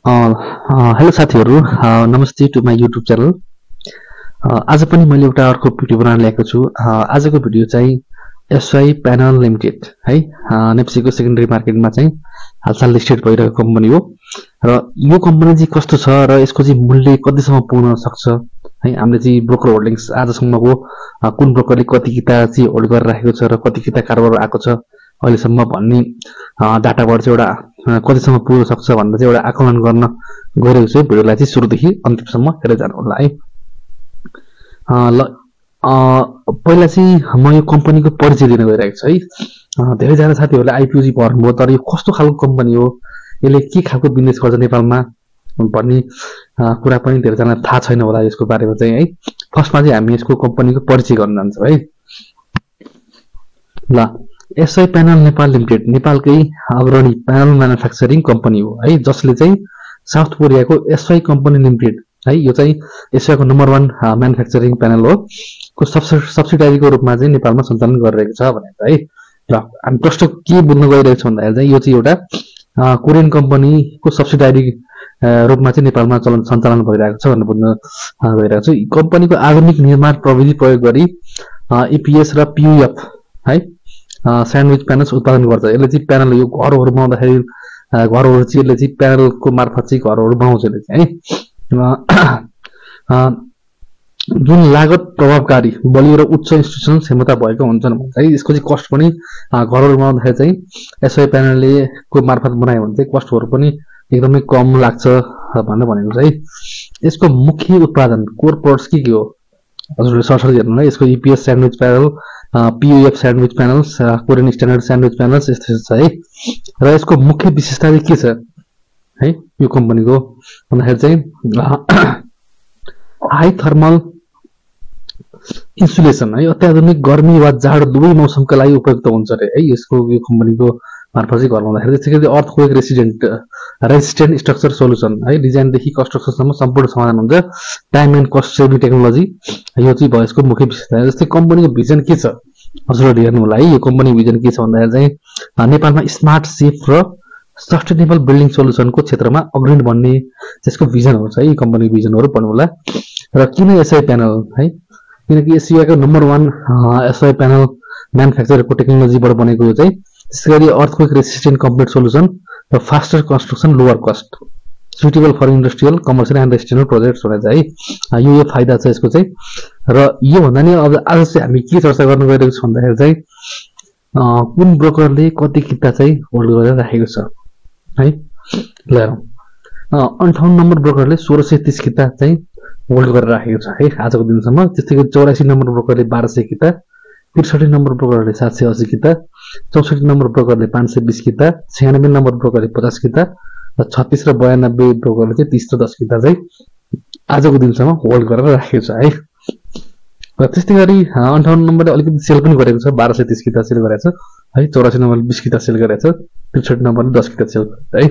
Hello साथीहरू, नमस्ते to my YouTube channel. आज पनि मैले एउटा अर्को भिडियो बनाएर ल्याएको छु। आजको भिडियो चाहिँ एसवाई प्यानल लिमिटेड है, नेप्सीको सेकेन्डरी मार्केटमा चाहिँ हालसाल लिस्टेड भइरहेको कम्पनी हो र यो कम्पनी चाहिँ कस्तो छ र यसको चाहिँ मूल्य कतिसम्म पुग्न सक्छ है। हामीले चाहिँ ब्रोकर होल्डिङ्स आजसम्मको कुन ब्रोकरले कति किता चाहिँ होल्ड गरेर राखेको छ र कति किता कारोबार आएको छ अहिलेसम्म भन्ने डाटाबाट चाहिँ एउटा कतिसम्म पुग्न सक्छ भनेर चाहिँ एउटा आकलन गर्न गइरहेको छु। भिडियोलाई चाहिँ सुरुदेखि अन्तिमसम्म हेरेर जानु होला है। पहिला चाहिँ म यो कम्पनीको परिचय दिन गइरहेको छु है। धेरैजना साथीहरूले आइपिओ चाहिँ भर्नुभयो, तर यो कस्तो खालको कम्पनी हो, यसले के खालको बिजनेस गर्छ नेपालमा भन्ने कुरा पनि धेरैजनालाई थाहा छैन होला यसको बारेमा चाहिँ है। फर्स्टमा चाहिँ हामी यसको कम्पनीको परिचय गर्न जान्छौँ है। ल, एसआई प्यानल नेपाल लिमिटेड नेपालकै अग्रणी प्यानल म्यानुफ्याक्चरिङ कम्पनी हो है, जसले चाहिँ साउथ कोरियाको एसआई कम्पनी लिमिटेड है, यो चाहिँ एसियाको नम्बर 1 म्यानुफ्याक्चरिङ प्यानल हो को सब्सिडारीको रूपमा चाहिँ नेपालमा सञ्चालन गरिरहेको छ भनेर है। र हामी प्रष्ट के बुझ्न गइरहेको छ भन्दाखेरि चाहिँ यो चाहिँ एउटा कोरियन कम्पनीको सब्सिडारी रूपमा चाहिँ नेपालमा सञ्चालन भइरहेको छ भनेर बुझ्न गइरहेको छु। कम्पनीको आधुनिक निर्माण प्रविधि प्रयोग गरी इपिएस र पियुएफ है स्यान्डविच प्यानल्स उत्पादन गर्छ। यसले चाहिँ प्यानल यो घरहरूमा आउँदाखेरि घरहरू चाहिँ यसले चाहिँ प्यानलको मार्फत चाहिँ घरहरू बनाउँछ यसले चाहिँ है। जुन लागत प्रभावकारी बलियो र उच्च इन्स्टिट्युसनल क्षमता भएको हुन्छन् भन्छ है। यसको चाहिँ कस्ट पनि घरहरू बनाउँदाखेरि चाहिँ एसआई प्यानलले को मार्फत बनायो भने चाहिँ कस्टहरू पनि एकदमै कम लाग्छ भनेर भनेको छ है। यसको मुख्य उत्पादन कोर प्रोडक्ट्स के हो हजुरले सरसरी हेर्नु है। यसको EPS sandwich panel, PUF sandwich panels, Korean standard sandwich panels यस्तो छ है। र यसको मुख्य विशेषता चाहिँ के छ है यो कम्पनीको भन्दाखेरि चाहिँ हाई थर्मल इन्सुलेसन है, अत्याधुनिक गर्मी वा जाडो दुवै मौसमका लागि उपयुक्त हुन्छ अरे है। यसको यो कम्पनीको मार्फत चाहिँ घर बनाउँदाखेरि त्यसै गरी अर्थक्वेक रेसिस्टेन्ट स्ट्रक्चर सोल्युसन है, डिजाइनदेखि कन्स्ट्रक्सनसम्म सम्पूर्ण समाधान हुन्छ। Time and cost saving technology यो चाहिँ भयो यसको मुख्य विशेषता। जस्तै कम्पनीको भिजन के छ हजुरहरूले हेर्नु होला है। यो कम्पनीको भिजन के छ भन्दाखेरि चाहिँ नेपालमा स्मार्ट सेफ र सस्टेनेबल बिल्डिङ सोल्युसनको क्षेत्रमा अग्रणी बन्ने त्यसको भिजनहरू छ है। कम्पनीको भिजनहरू पढ्नु होला। र किन एसआई प्यानल है, किनकि एसियाको नम्बर 1 एसआई प्यानल म्यानुफ्याक्चरको टेक्नोलोजीबाट बनेको यो चाहिँ त्यसै गरी अर्थक्वेक रेसिस्टेन्ट कम्प्लिट सोल्युसन र faster construction lower cost suitable for industrial commercial and residential projects भनेर है। यो फाइदा छ यसको चाहिँ। र यो भन्दा नि अब आज चाहिँ हामी के चर्चा गर्न गइरहेको छौँ भन्दाखेरि चाहिँ कुन ब्रोकरले कति किता चाहिँ होल्ड गरेर राखेको छ है। ल 58 नम्बर ब्रोकरले 1630 किता चाहिँ होल्ड गरेर राखेको छ है आजको दिनसम्म। त्यस्तै गरी 84 नम्बर ब्रोकरले 1200 किता, 63 नम्बर ब्रोकरले 780 किता, 64 नम्बर ब्रोकरले 520 किता, 96 नम्बर ब्रोकरले 50 किता र 36 र 92 ब्रोकरले चाहिँ 30 र 10 किता चाहिँ आजको दिनसम्म होल्ड गरेर राखेको छ है। र त्यस्तै गरी 58 नम्बरले अलिकति सेल पनि गरेको छ, 1230 किता सेल गरेको छ है। 84 नम्बरले 20 किता सेल गरेको छ, 63 नम्बरले 10 किता सेल गरेको छ है।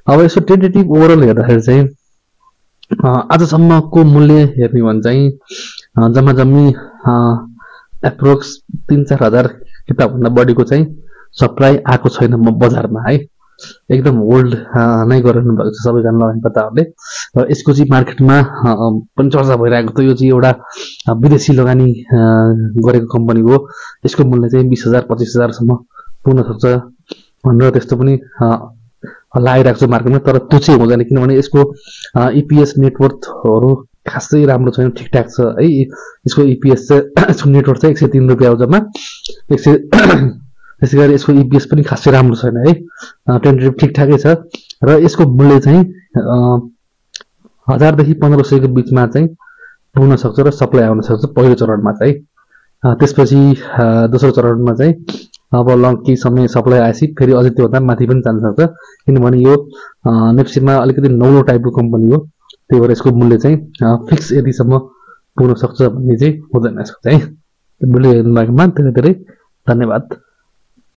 अब यसो टेन्टेटिभ ओभरअल हेर्दाखेरि चाहिँ आजसम्मको मूल्य हेर्ने भने चाहिँ जम्मा जम्मी एप्रोक्स 3-4 हजार किताबभन्दा बढीको चाहिँ सप्लाई आएको छैन बजारमा है। एकदम होल्ड नै गरिरहनु भएको छ सबैजना लगानीकर्ताहरूले। र यसको चाहिँ मार्केटमा पनि चर्चा भइरहेको त यो चाहिँ एउटा विदेशी लगानी गरेको कम्पनी हो। यसको मूल्य चाहिँ 20,000 25,000सम्म पुग्न सक्छ भनेर त्यस्तो पनि लागिरहेको छ मार्केटमा। तर त्यो चाहिँ हुँदैन किनभने यसको इपिएस नेटवर्थहरू खासै राम्रो छैन, ठिकठाक छ है। यसको इपिएस चाहिँ यसको नेटवर्थ चाहिँ 103 रुपियाँ हो जम्मा 100। त्यसै गरी यसको इपिएस पनि खासै राम्रो छैन है, टेन्टेटिभ ठिकठाकै छ। र यसको मूल्य चाहिँ 1000 देखि 1500 को बिचमा चाहिँ पुग्न सक्छ र सप्लाई आउन सक्छ पहिलो चरणमा चाहिँ। त्यसपछि दोस्रो चरणमा चाहिँ अब केही समय सप्लाई आएपछि फेरि अझै त्योभन्दा माथि पनि जान सक्छ किनभने यो नेप्सीमा अलिकति नौलो टाइपको कम्पनी हो। त्यही भएर यसको मूल्य चाहिँ फिक्स यतिसम्म पुग्न सक्छ भन्ने चाहिँ हुँदैन यसको चाहिँ। भिडियो हेर्नु भएकोमा धेरै धेरै धन्यवाद।